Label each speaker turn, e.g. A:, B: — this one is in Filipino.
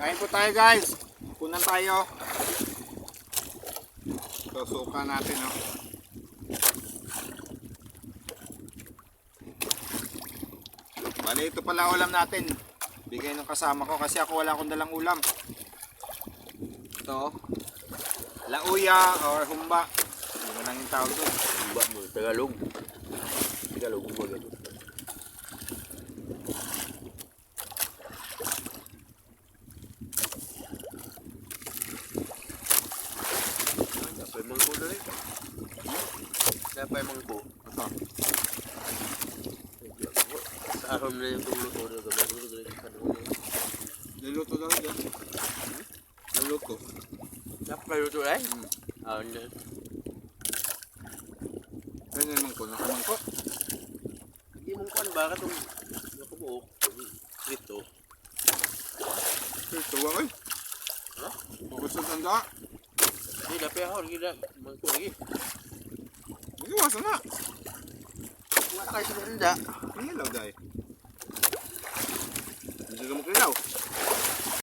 A: Kain po tayo guys. Punan tayo. Susuka natin oh. Bale ito pala ulam natin. Bigay ng kasama ko kasi ako wala akong dalang ulam. Ito. Lauya or humba. Hindi mo lang yung tawag doon.
B: Humba mo, Tagalog. Tagalog, humba gano'n. Dapat mangko na rin. Dapat mangko.
A: Ito.
B: Sa araw na yung tumulo ko na
A: Niluto daw yan. Niluto.
B: dapat luto eh? Ah, hindi.
A: Ganyan mangko. Nakamangko.
B: Hindi mong kuhan ba itong nakubuok? Ito.
A: Ito wala.
B: Ha?
A: Gusto tanda.
B: Hindi, dapat ako. Hindi na. Mangko lagi.
A: Iwasan na.
B: Wala kayo sa ganda.
A: Ang ilaw dahil. Hindi ka makilaw.